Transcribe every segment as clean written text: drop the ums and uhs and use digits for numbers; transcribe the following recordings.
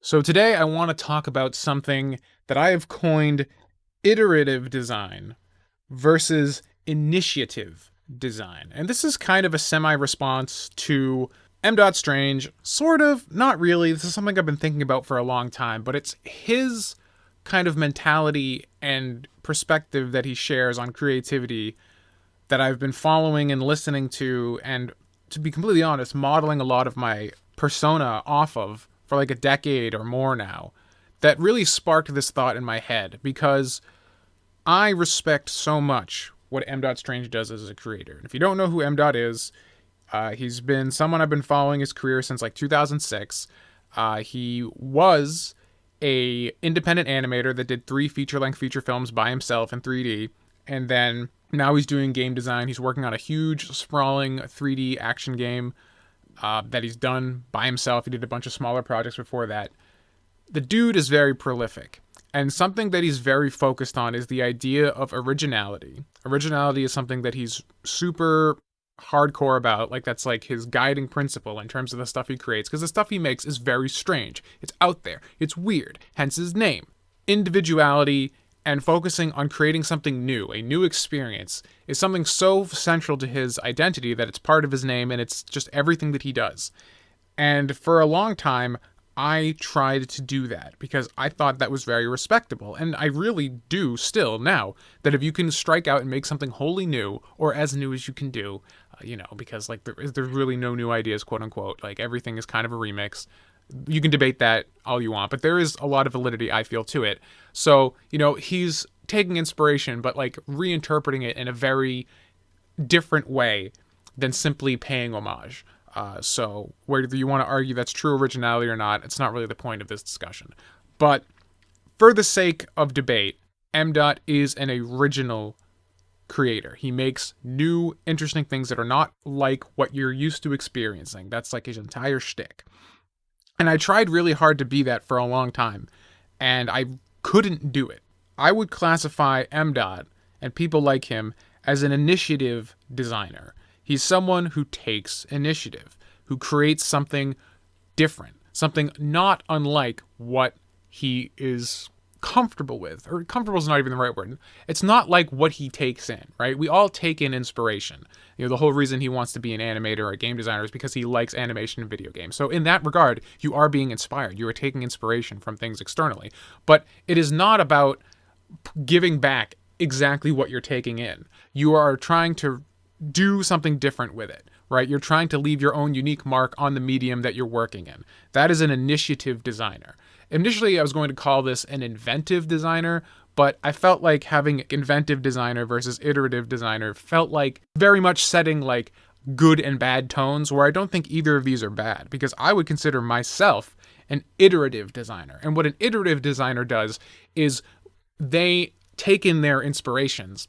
So today I want to talk about something that I have coined iterative design versus initiative design. And this is kind of a semi-response to M. Strange, sort of, not really. This is something I've been thinking about for a long time, but it's his kind of mentality and perspective that he shares on creativity that I've been following and listening to, and to be completely honest, modeling a lot of my persona off of for like a decade or more now. That really sparked this thought in my head because I respect so much what M. Strange does as a creator. And if you don't know who M. is, he's been someone I've been following his career since like 2006. He was a independent animator that did 3 feature-length feature films by himself in 3D, and then now he's doing game design. He's working on a huge, sprawling 3D action game that he's done by himself. He did a bunch of smaller projects before that. The dude is very prolific. And something that he's very focused on is the idea of originality. Originality is something that he's super hardcore about. Like, that's like his guiding principle in terms of the stuff he creates. Because the stuff he makes is very strange. It's out there. It's weird. Hence his name. Individuality and focusing on creating something new, a new experience, is something so central to his identity that it's part of his name and it's just everything that he does. And for a long time, I tried to do that because I thought that was very respectable. And I really do still now, that if you can strike out and make something wholly new, or as new as you can do, because like there's really no new ideas, quote unquote, like everything is kind of a remix. You can debate that all you want, but there is a lot of validity, I feel, to it. So, he's taking inspiration, but like reinterpreting it in a very different way than simply paying homage. So whether you want to argue that's true originality or not, it's not really the point of this discussion. But for the sake of debate, M. is an original creator. He makes new, interesting things that are not like what you're used to experiencing. That's like his entire shtick. And I tried really hard to be that for a long time, and I couldn't do it. I would classify M. and people like him as an initiative designer. He's someone who takes initiative, who creates something different, something not unlike what he is comfortable with. Or comfortable is not even the right word. It's not like what he takes in, right? We all take in inspiration. The whole reason he wants to be an animator or a game designer is because he likes animation in video games. So in that regard, you are being inspired. You are taking inspiration from things externally. But it is not about giving back exactly what you're taking in. You are trying to do something different with it, right? You're trying to leave your own unique mark on the medium that you're working in. That is an initiative designer. Initially, I was going to call this an inventive designer, but I felt like having inventive designer versus iterative designer felt like very much setting like good and bad tones, where I don't think either of these are bad, because I would consider myself an iterative designer. And what an iterative designer does is they take in their inspirations.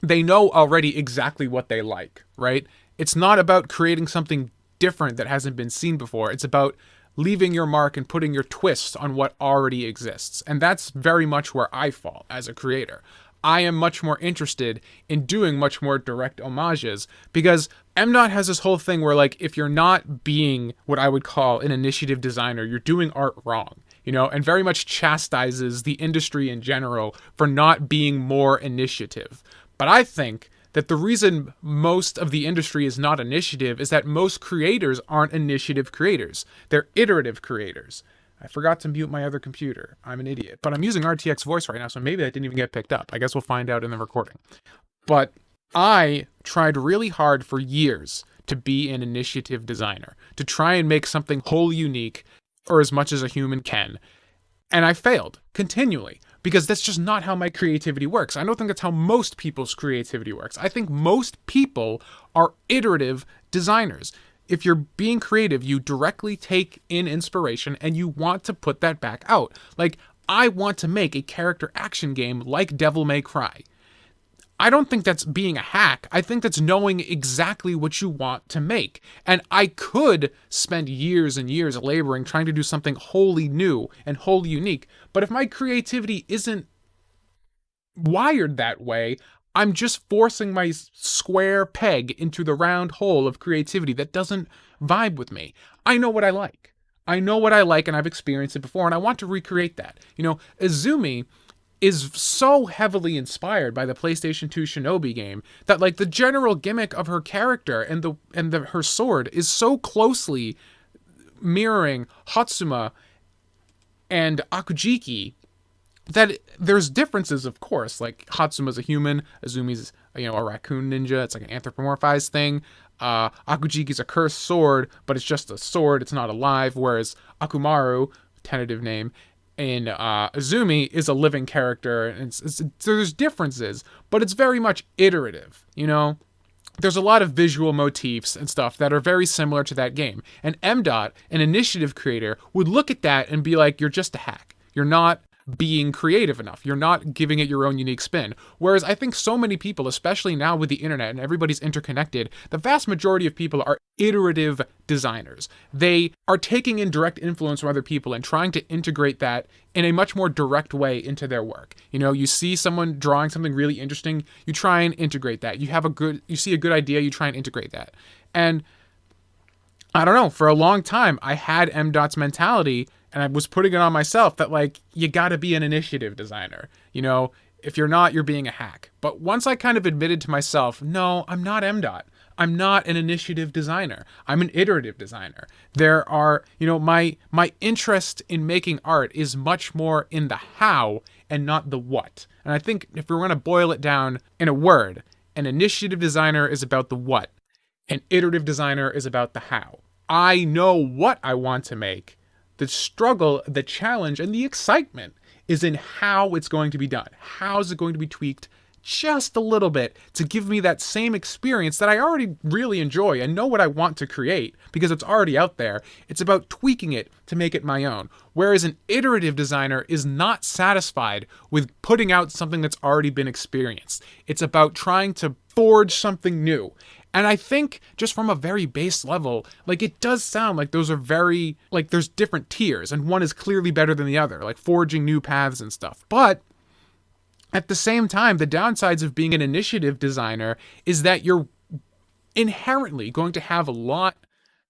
They know already exactly what they like, right? It's not about creating something different that hasn't been seen before. It's about leaving your mark and putting your twist on what already exists. And that's very much where I fall as a creator. I am much more interested in doing much more direct homages, because M. has this whole thing where, like, if you're not being what I would call an initiative designer, you're doing art wrong, and very much chastises the industry in general for not being more initiative. But I think that the reason most of the industry is not initiative is that most creators aren't initiative creators. They're iterative creators. I forgot to mute my other computer. I'm an idiot. But I'm using RTX voice right now, so maybe that didn't even get picked up. I guess we'll find out in the recording. But I tried really hard for years to be an initiative designer, to try and make something wholly unique, or as much as a human can. And I failed continually, because that's just not how my creativity works. I don't think that's how most people's creativity works. I think most people are iterative designers. If you're being creative, you directly take in inspiration and you want to put that back out. Like, I want to make a character action game like Devil May Cry. I don't think that's being a hack. I think that's knowing exactly what you want to make. And I could spend years and years laboring trying to do something wholly new and wholly unique. But if my creativity isn't wired that way, I'm just forcing my square peg into the round hole of creativity that doesn't vibe with me. I know what I like. I know what I like and I've experienced it before and I want to recreate that. Izumi is so heavily inspired by the PlayStation 2 Shinobi game that like the general gimmick of her character and her sword is so closely mirroring Hatsuma and Akujiki that there's differences, of course. Like Hatsuma's a human, Izumi's a raccoon ninja. It's like an anthropomorphized thing. Akujiki's a cursed sword, but it's just a sword. It's not alive. Whereas Akumaru, tentative name, in Izumi is a living character. And so there's differences, but it's very much iterative. There's a lot of visual motifs and stuff that are very similar to that game. And M-Dot, an initiative creator, would look at that and be like, you're just a hack. You're not being creative enough. You're not giving it your own unique spin. Whereas I think so many people, especially now with the internet and everybody's interconnected, the vast majority of people are iterative designers. They are taking in direct influence from other people and trying to integrate that in a much more direct way into their work. You see someone drawing something really interesting, you try and integrate that. You see a good idea, you try and integrate that. And I don't know, for a long time, I had M-Dot's mentality and I was putting it on myself that like, you gotta be an initiative designer. If you're not, you're being a hack. But once I kind of admitted to myself, no, I'm not M-Dot. I'm not an initiative designer. I'm an iterative designer. There are, my interest in making art is much more in the how and not the what. And I think if we're going to boil it down in a word, an initiative designer is about the what. An iterative designer is about the how. I know what I want to make. The struggle, the challenge, and the excitement is in how it's going to be done. How is it going to be tweaked just a little bit to give me that same experience that I already really enjoy and know what I want to create because it's already out there. It's about tweaking it to make it my own. Whereas an iterative designer is not satisfied with putting out something that's already been experienced. It's about trying to forge something new. And I think just from a very base level, like it does sound like those are very, like there's different tiers and one is clearly better than the other, like forging new paths and stuff. But at the same time, the downsides of being an initiative designer is that you're inherently going to have a lot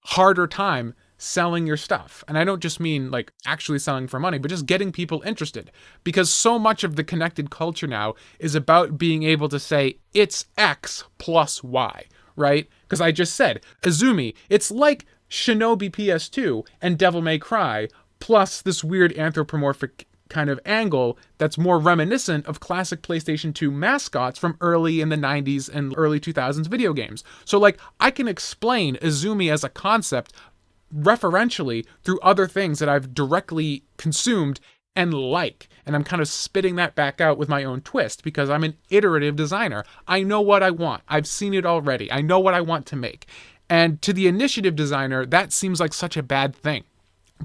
harder time selling your stuff. And I don't just mean like actually selling for money, but just getting people interested. Because so much of the connected culture now is about being able to say it's X plus Y. Right? Because I just said, Izumi, it's like Shinobi PS2 and Devil May Cry, plus this weird anthropomorphic kind of angle that's more reminiscent of classic PlayStation 2 mascots from early in the 90s and early 2000s video games. So like, I can explain Izumi as a concept referentially through other things that I've directly consumed and like. And I'm kind of spitting that back out with my own twist because I'm an iterative designer. I know what I want. I've seen it already. I know what I want to make. And to the initiative designer, that seems like such a bad thing.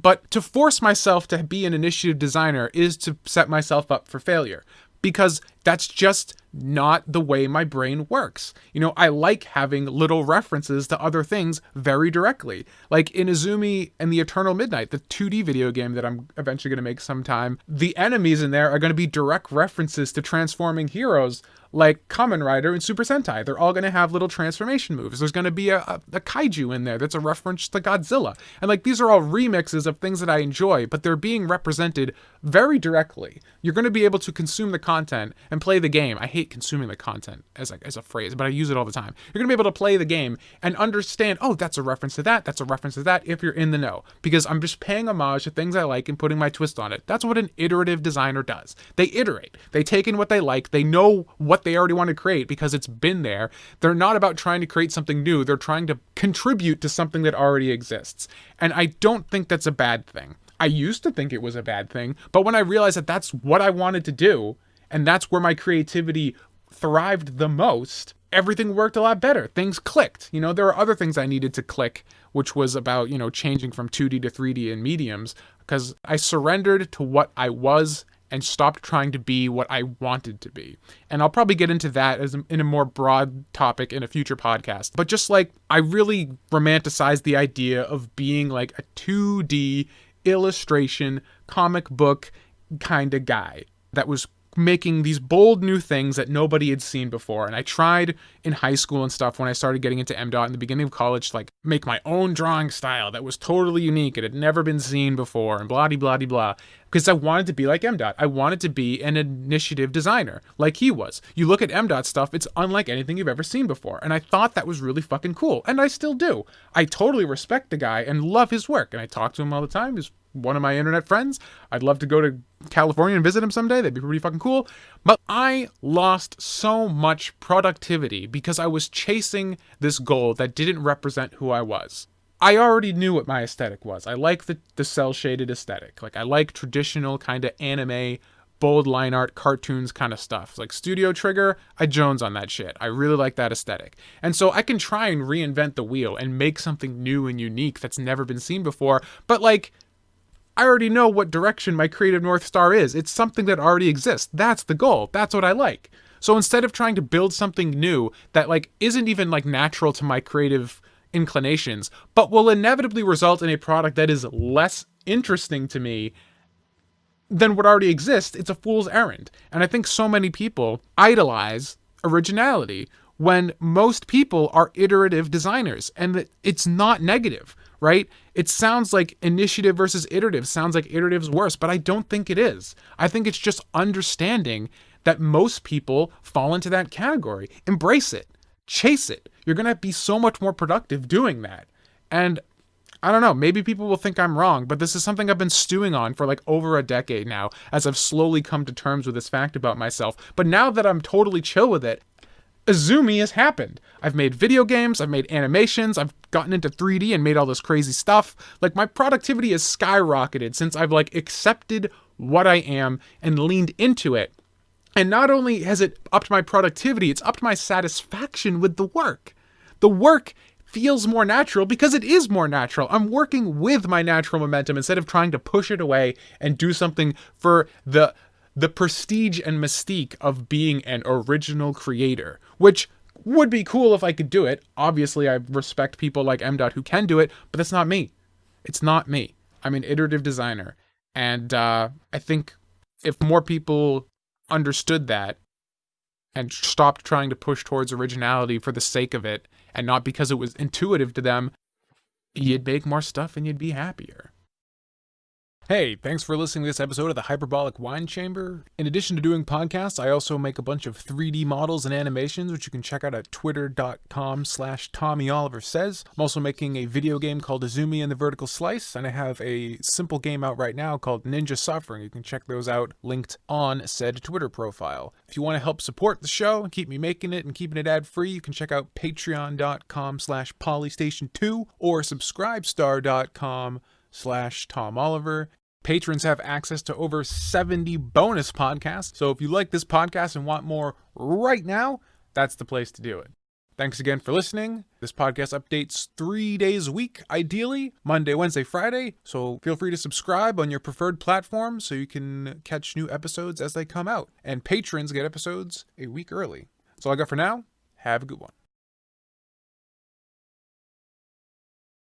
But to force myself to be an initiative designer is to set myself up for failure because that's just not the way my brain works. I like having little references to other things very directly. Like in Izumi and the Eternal Midnight, the 2D video game that I'm eventually going to make sometime, the enemies in there are going to be direct references to transforming heroes like Kamen Rider and Super Sentai. They're all going to have little transformation moves. There's going to be a kaiju in there that's a reference to Godzilla. And like these are all remixes of things that I enjoy, but they're being represented very directly. You're going to be able to consume the content and play the game. I hate consuming the content as a phrase, but I use it all the time. You're going to be able to play the game and understand, oh, that's a reference to that, that's a reference to that, if you're in the know. Because I'm just paying homage to things I like and putting my twist on it. That's what an iterative designer does. They iterate. They take in what they like. They know what they already want to create because it's been there. They're not about trying to create something new. They're trying to contribute to something that already exists. And I don't think that's a bad thing. I used to think it was a bad thing, but when I realized that that's what I wanted to do, and that's where my creativity thrived the most, everything worked a lot better. Things clicked. There are other things I needed to click, which was about, changing from 2D to 3D in mediums, because I surrendered to what I was and stopped trying to be what I wanted to be. And I'll probably get into that in a more broad topic in a future podcast. But just like, I really romanticized the idea of being like a 2D illustration, comic book kind of guy that was making these bold new things that nobody had seen before. And I tried in high school and stuff when I started getting into MDOT in the beginning of college, like make my own drawing style that was totally unique. It had never been seen before and blah, blah, blah, blah. Because I wanted to be like MDOT. I wanted to be an initiative designer like he was. You look at MDOT stuff, it's unlike anything you've ever seen before. And I thought that was really fucking cool. And I still do. I totally respect the guy and love his work. And I talk to him all the time. He's one of my internet friends. I'd love to go to California and visit him someday. That'd be pretty fucking cool. But I lost so much productivity because I was chasing this goal that didn't represent who I was. I already knew what my aesthetic was. I like the cel-shaded aesthetic. Like, I like traditional kind of anime, bold line art, cartoons kind of stuff. Like Studio Trigger, I jones on that shit. I really like that aesthetic. And so I can try and reinvent the wheel and make something new and unique that's never been seen before. But like, I already know what direction my creative North Star is. It's something that already exists. That's the goal. That's what I like. So instead of trying to build something new that like isn't even like natural to my creative inclinations, but will inevitably result in a product that is less interesting to me than what already exists, it's a fool's errand. And I think so many people idolize originality when most people are iterative designers, and that it's not negative, right? It sounds like initiative versus iterative sounds like iterative's worse, but I don't think it is. I think it's just understanding that most people fall into that category. Embrace it. Chase it. You're going to be so much more productive doing that. And I don't know, maybe people will think I'm wrong, but this is something I've been stewing on for like over a decade now, as I've slowly come to terms with this fact about myself. But now that I'm totally chill with it, Azumi has happened. I've made video games, I've made animations, I've gotten into 3D and made all this crazy stuff. Like, my productivity has skyrocketed since I've like accepted what I am and leaned into it. And not only has it upped my productivity, it's upped my satisfaction with the work. The work feels more natural because it is more natural. I'm working with my natural momentum instead of trying to push it away and do something for the prestige and mystique of being an original creator, which would be cool if I could do it. Obviously, I respect people like MDOT who can do it, but that's not me. It's not me. I'm an iterative designer. And I think if more people understood that and stopped trying to push towards originality for the sake of it and not because it was intuitive to them, you'd make more stuff and you'd be happier. Hey, thanks for listening to this episode of the Hyperbolic Whine Chamber. In addition to doing podcasts, I also make a bunch of 3D models and animations, which you can check out at twitter.com/TommyOliverSays. I'm also making a video game called Azumi and the Vertical Slice, and I have a simple game out right now called Ninja Suffering. You can check those out linked on said Twitter profile. If you want to help support the show and keep me making it and keeping it ad-free, you can check out patreon.com/polystation2 or subscribestar.com/TomOliver. Patrons have access to over 70 bonus podcasts, so if you like this podcast and want more right now, that's the place to do it. Thanks again for listening. This podcast updates 3 days a week, ideally, Monday, Wednesday, Friday, so feel free to subscribe on your preferred platform so you can catch new episodes as they come out. And patrons get episodes a week early. That's all I got for now. Have a good one.